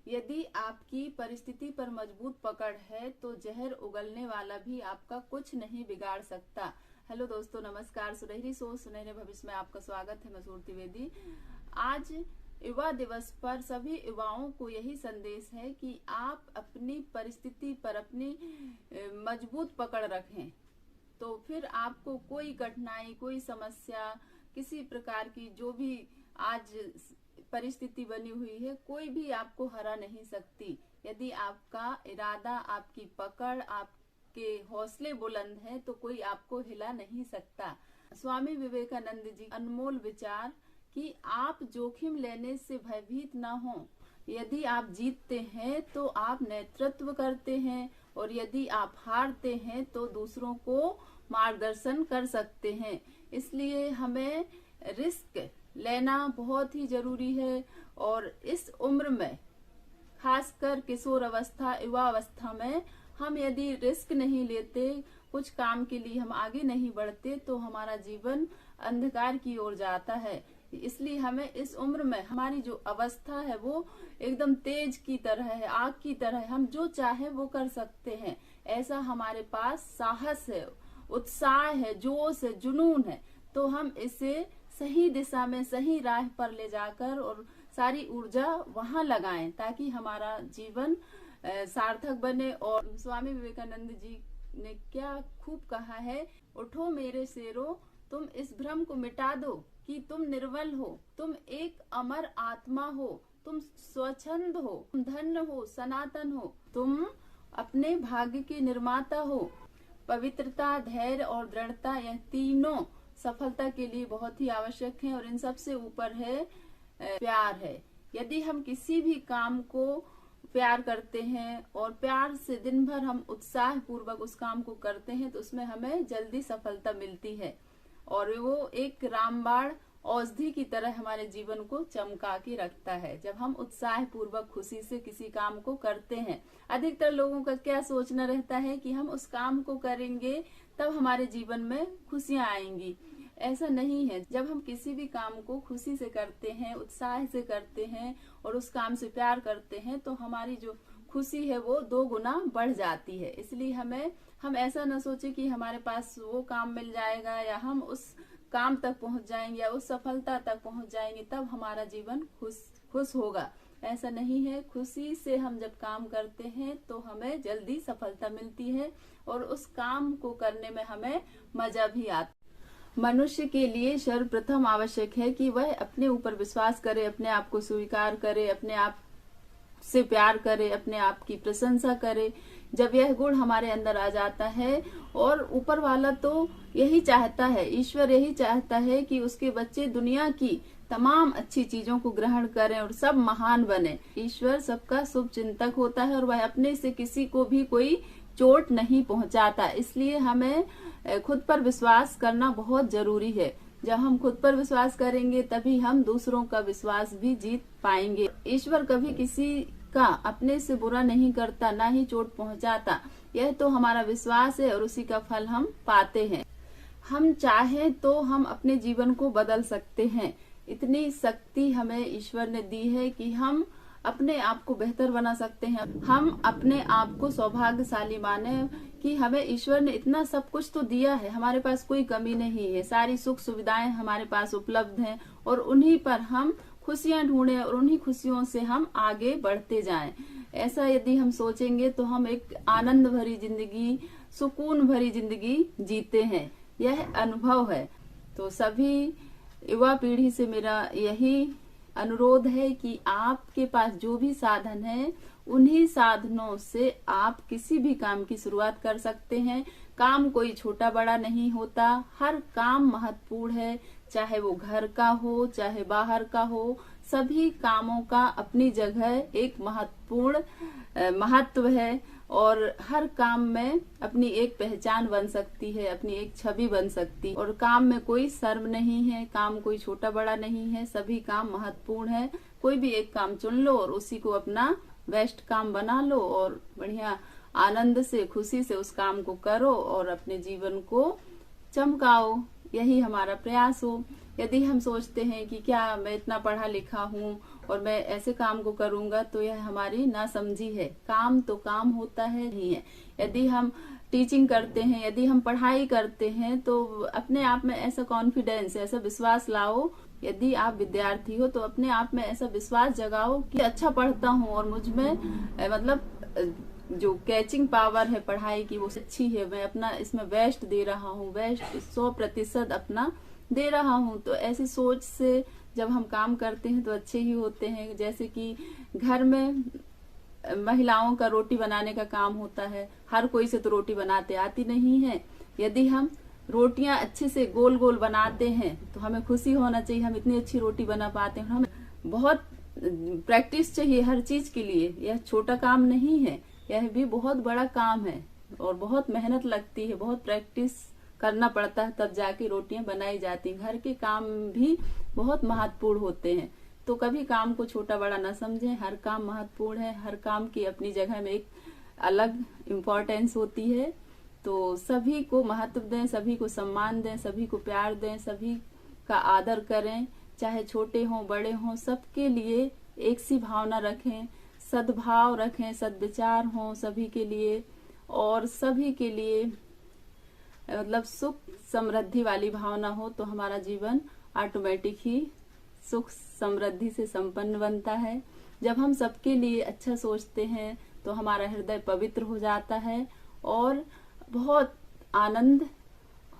यदि आपकी परिस्थिति पर मजबूत पकड़ है तो जहर उगलने वाला भी आपका कुछ नहीं बिगाड़ सकता। हेलो दोस्तों, नमस्कार। सुनहरी सोच सुनहरे भविष्य में आपका स्वागत है। मैं सूरती वेदी। आज युवा दिवस पर सभी युवाओं को यही संदेश है कि आप अपनी परिस्थिति पर अपनी मजबूत पकड़ रखें, तो फिर आपको कोई कठिनाई, कोई समस्या, किसी प्रकार की जो भी आज परिस्थिति बनी हुई है, कोई भी आपको हरा नहीं सकती। यदि आपका इरादा, आपकी पकड़, आपके हौसले बुलंद हैं तो कोई आपको हिला नहीं सकता। स्वामी विवेकानंद जी अनमोल विचार कि आप जोखिम लेने से भयभीत ना हो। यदि आप जीतते हैं तो आप नेतृत्व करते हैं, और यदि आप हारते हैं तो दूसरों को मार्गदर्शन कर सकते हैं। इसलिए हमें रिस्क लेना बहुत ही जरूरी है। और इस उम्र में, खासकर किशोर अवस्था, युवा अवस्था में, हम यदि रिस्क नहीं लेते, कुछ काम के लिए हम आगे नहीं बढ़ते, तो हमारा जीवन अंधकार की ओर जाता है। इसलिए हमें इस उम्र में, हमारी जो अवस्था है वो एकदम तेज की तरह है, आग की तरह है। हम जो चाहे वो कर सकते हैं। ऐसा हमारे पास साहस है, उत्साह है, जोश है, जुनून है। तो हम इसे सही दिशा में, सही राह पर ले जाकर और सारी ऊर्जा वहां लगाएं, ताकि हमारा जीवन सार्थक बने। और स्वामी विवेकानंद जी ने क्या खूब कहा है, उठो मेरे शेरों, तुम इस भ्रम को मिटा दो कि तुम निर्बल हो, तुम एक अमर आत्मा हो, तुम स्वच्छंद हो, तुम धन्य हो, सनातन हो, तुम अपने भाग्य के निर्माता हो। पवित्रता, धैर्य और दृढ़ता, यह तीनों सफलता के लिए बहुत ही आवश्यक है। और इन सब से ऊपर है प्यार है। यदि हम किसी भी काम को प्यार करते हैं और प्यार से दिन भर हम उत्साह पूर्वक उस काम को करते हैं, तो उसमें हमें जल्दी सफलता मिलती है। और वो एक रामबाण औषधि की तरह हमारे जीवन को चमका के रखता है, जब हम उत्साह पूर्वक खुशी से किसी काम को करते हैं। अधिकतर लोगों का क्या सोचना रहता है कि हम उस काम को करेंगे तब हमारे जीवन में खुशियां आएंगी। ऐसा नहीं है। जब हम किसी भी काम को खुशी से करते हैं, उत्साह से करते हैं और उस काम से प्यार करते हैं, तो हमारी जो खुशी है वो 2 गुना बढ़ जाती है। इसलिए हम ऐसा न सोचे कि हमारे पास वो काम मिल जाएगा या हम उस काम तक पहुंच जाएंगे या उस सफलता तक पहुंच जाएंगे तब हमारा जीवन खुश होगा। ऐसा नहीं है। खुशी से हम जब काम करते हैं तो हमें जल्दी सफलता मिलती है और उस काम को करने में हमें मजा भी आता है। मनुष्य के लिए सर्वप्रथम आवश्यक है कि वह अपने ऊपर विश्वास करे, अपने आप को स्वीकार करे, अपने आप से प्यार करे, अपने आप की प्रशंसा करे। जब यह गुण हमारे अंदर आ जाता है, और ऊपर वाला तो यही चाहता है, ईश्वर यही चाहता है कि उसके बच्चे दुनिया की तमाम अच्छी चीजों को ग्रहण करें और सब महान बने। ईश्वर सबका शुभ चिंतक होता है और वह अपने से किसी को भी कोई चोट नहीं पहुंचाता। इसलिए हमें खुद पर विश्वास करना बहुत जरूरी है। जब हम खुद पर विश्वास करेंगे तभी हम दूसरों का विश्वास भी जीत पाएंगे। ईश्वर कभी किसी का अपने से बुरा नहीं करता, ना ही चोट पहुंचाता। यह तो हमारा विश्वास है और उसी का फल हम पाते हैं। हम चाहें तो हम अपने जीवन को बदल सकते हैं। इतनी शक्ति हमें ईश्वर ने दी है कि हम अपने आप को बेहतर बना सकते हैं। हम अपने आप को सौभाग्यशाली माने कि हमें ईश्वर ने इतना सब कुछ तो दिया है, हमारे पास कोई कमी नहीं है। सारी सुख सुविधाएं हमारे पास उपलब्ध हैं और उन्हीं पर हम खुशियां ढूंढें और उन्हीं खुशियों से हम आगे बढ़ते जाएं। ऐसा यदि हम सोचेंगे तो हम एक आनंद भरी जिंदगी, सुकून भरी जिंदगी जीते हैं। यह अनुभव है। तो सभी युवा पीढ़ी से मेरा यही अनुरोध है कि आपके पास जो भी साधन है, उन्हीं साधनों से आप किसी भी काम की शुरुआत कर सकते हैं। काम कोई छोटा बड़ा नहीं होता, हर काम महत्वपूर्ण है। चाहे वो घर का हो, चाहे बाहर का हो, सभी कामों का अपनी जगह एक महत्वपूर्ण महत्व है। और हर काम में अपनी एक पहचान बन सकती है, अपनी एक छवि बन सकती है। और काम में कोई शर्म नहीं है, काम कोई छोटा बड़ा नहीं है, सभी काम महत्वपूर्ण है। कोई भी एक काम चुन लो और उसी को अपना बेस्ट काम बना लो और बढ़िया आनंद से, खुशी से उस काम को करो और अपने जीवन को चमकाओ। यही हमारा प्रयास हो। यदि हम सोचते हैं कि क्या मैं इतना पढ़ा लिखा हूँ और मैं ऐसे काम को करूंगा, तो यह हमारी नासमझी है। काम तो काम होता है नहीं है। यदि हम टीचिंग करते हैं, यदि हम पढ़ाई करते हैं, तो अपने आप में ऐसा कॉन्फिडेंस, ऐसा विश्वास लाओ। यदि आप विद्यार्थी हो तो अपने आप में ऐसा विश्वास जगाओ कि अच्छा पढ़ता हूँ और मुझ में जो कैचिंग पावर है पढ़ाई की वो अच्छी है, मैं अपना इसमें बेस्ट दे रहा हूँ, बेस्ट 100% अपना दे रहा हूँ। तो ऐसी सोच से जब हम काम करते हैं तो अच्छे ही होते हैं। जैसे कि घर में महिलाओं का रोटी बनाने का काम होता है, हर कोई से तो रोटी बनाते आती नहीं है। यदि हम रोटियां अच्छे से गोल गोल बनाते हैं तो हमें खुशी होना चाहिए, हम इतनी अच्छी रोटी बना पाते हैं। हमें बहुत प्रैक्टिस चाहिए हर चीज के लिए, यह छोटा काम नहीं है, यह भी बहुत बड़ा काम है और बहुत मेहनत लगती है, बहुत प्रैक्टिस करना पड़ता है, तब जाके रोटियां बनाई जाती हैं। घर के काम भी बहुत महत्वपूर्ण होते हैं, तो कभी काम को छोटा बड़ा न समझें। हर काम महत्वपूर्ण है, हर काम की अपनी जगह में एक अलग इम्पोर्टेंस होती है। तो सभी को महत्व दें, सभी को सम्मान दें, सभी को प्यार दें, सभी का आदर करें, चाहे छोटे हों बड़े हों, सबके लिए एक सी भावना रखें, सद्भाव रखें, सद्विचार हों सभी के लिए, और सभी के लिए मतलब सुख समृद्धि वाली भावना हो, तो हमारा जीवन ऑटोमेटिक ही सुख समृद्धि से संपन्न बनता है। जब हम सबके लिए अच्छा सोचते हैं तो हमारा हृदय पवित्र हो जाता है और बहुत आनंद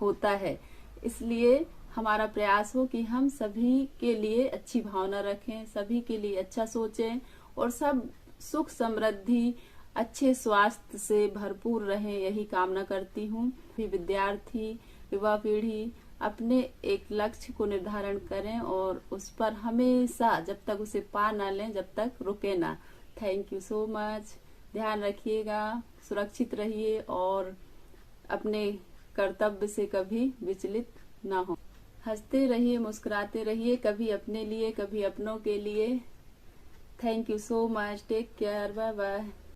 होता है। इसलिए हमारा प्रयास हो कि हम सभी के लिए अच्छी भावना रखें, सभी के लिए अच्छा सोचें और सब सुख समृद्धि अच्छे स्वास्थ्य से भरपूर रहें, यही कामना करती हूँ। विद्यार्थी, युवा पीढ़ी अपने एक लक्ष्य को निर्धारण करें और उस पर हमेशा, जब तक उसे पा ना लें, जब तक रुके ना। Thank you so much. ध्यान रखिएगा, सुरक्षित रहिए और अपने कर्तव्य से कभी विचलित ना हो। हंसते रहिए, मुस्कुराते रहिए, कभी अपने लिए कभी अपनों के लिए। Thank you so much. Take care. Bye bye.